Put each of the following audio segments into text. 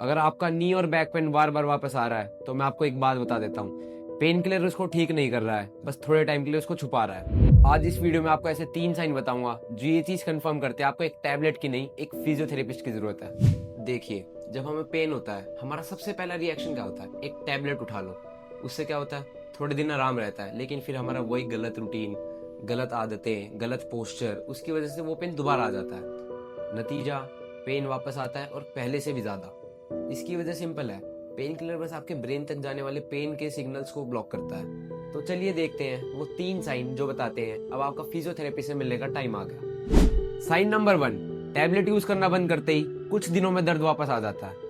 अगर आपका नी और बैक पेन बार बार वापस आ रहा है तो मैं आपको एक बात बता देता हूँ, पेन किलर उसको ठीक नहीं कर रहा है, बस थोड़े टाइम के लिए उसको छुपा रहा है। आज इस वीडियो में आपको ऐसे 3 साइन बताऊंगा जो ये चीज कंफर्म करते हैं आपको एक टैबलेट की नहीं, एक फिजियोथेरेपिस्ट की जरूरत है। देखिए, जब हमें पेन होता है हमारा सबसे पहला रिएक्शन क्या होता है? एक टैबलेट उठा लो। उससे क्या होता है? थोड़े दिन आराम रहता है, लेकिन फिर हमारा वही गलत रूटीन, गलत आदतें, गलत पोस्चर, उसकी वजह से वो पेन दोबारा आ जाता है। नतीजा, पेन वापस आता है और पहले से भी ज्यादा। इसकी वजह सिंपल है, पेन किलर बस आपके ब्रेन तक जाने वाले पेन के सिग्नल्स को ब्लॉक करता है। तो चलिए देखते हैं वो 3 साइन जो बताते हैं अब आपका फिजियोथेरेपी से मिलने का टाइम आ गया। साइन नंबर 1, टैबलेट यूज करना बंद करते ही कुछ दिनों में दर्द वापस आ जाता है।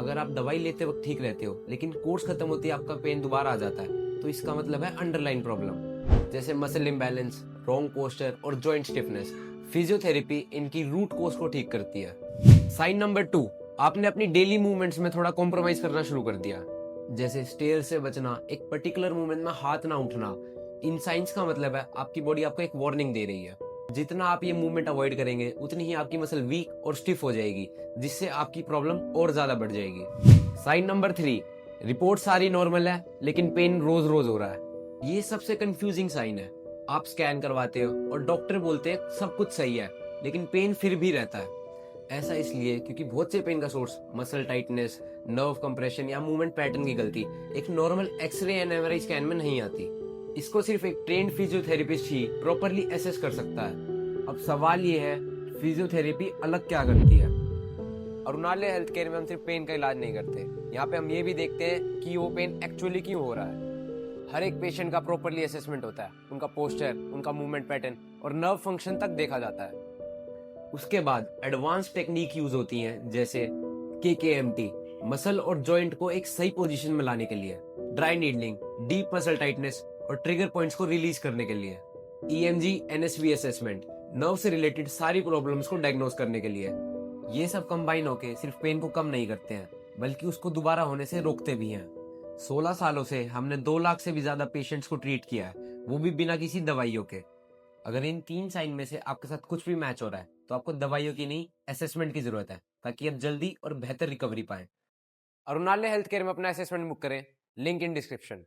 अगर आप दवाई लेते वक्त ठीक रहते हो लेकिन कोर्स खत्म होती है आपका पेन दोबारा आ जाता है, तो इसका मतलब है अंडरलाइन प्रॉब्लम, जैसे मसल इम्बैलेंस, रॉन्ग पोस्चर और जॉइंट स्टिफनेस। फिजियोथेरेपी इनकी रूट कोज को ठीक करती है। साइन नंबर 2, आपने अपनी डेली मूवमेंट्स में थोड़ा कॉम्प्रोमाइज करना शुरू कर दिया, जैसे स्टेयर से बचना, एक पर्टिकुलर मूवमेंट में हाथ ना उठना। इन साइंस का मतलब है आपकी बॉडी आपको एक वार्निंग दे रही है। जितना आप ये मूवमेंट अवॉइड करेंगे उतनी ही आपकी मसल वीक और स्टिफ हो जाएगी, जिससे आपकी प्रॉब्लम और ज्यादा बढ़ जाएगी। साइन नंबर 3, रिपोर्ट सारी नॉर्मल है लेकिन पेन रोज रोज हो रहा है। ये सबसे कंफ्यूजिंग साइन है। आप स्कैन करवाते हो और डॉक्टर बोलते हैं सब कुछ सही है, लेकिन पेन फिर भी रहता है। ऐसा इसलिए क्योंकि बहुत से पेन का source muscle tightness, nerve compression या मूवमेंट पैटर्न की गलती एक नॉर्मल एक्सरे या एमआरआई स्कैन में नहीं आती। इसको सिर्फ एक ट्रेन्ड फिजियोथेरेपिस्ट ही प्रॉपरली एसेस कर सकता है। अब सवाल ये है, फिजियोथेरेपी अलग क्या करती है? अरुणालय हेल्थ केयर में हम सिर्फ पेन का इलाज नहीं करते, यहाँ पे हम ये भी देखते हैं कि वो पेन एक्चुअली क्यों हो रहा है। हर एक पेशेंट का प्रॉपरली असेसमेंट होता है, उनका पोस्चर, उनका मूवमेंट पैटर्न और नर्व फंक्शन तक देखा जाता है। उसके बाद एडवांस टेक्निक यूज होती हैं, जैसे KKMT, मसल और जॉइंट को एक सही पोजीशन में लाने के लिए, dry needling, deep muscle tightness और ट्रिगर पॉइंट्स को रिलीज करने के लिए, EMG NSV असेसमेंट, नर्व से रिलेटेड सारी प्रॉब्लम्स को डायग्नोस करने के लिए। ये सब कंबाइन होके सिर्फ पेन को कम नहीं करते हैं, बल्कि उसको दोबारा होने से रोकते भी हैं। 16 सालों से हमने 2 लाख से भी ज्यादा पेशेंट्स को ट्रीट किया है, वो भी बिना किसी दवाइयों के। अगर इन 3 साइन में से आपके साथ कुछ भी मैच हो रहा है तो आपको दवाइयों की नहीं, असेसमेंट की जरूरत है, ताकि आप जल्दी और बेहतर रिकवरी पाएं। अरुणालय हेल्थ केयर में अपना असेसमेंट बुक करें, लिंक इन डिस्क्रिप्शन।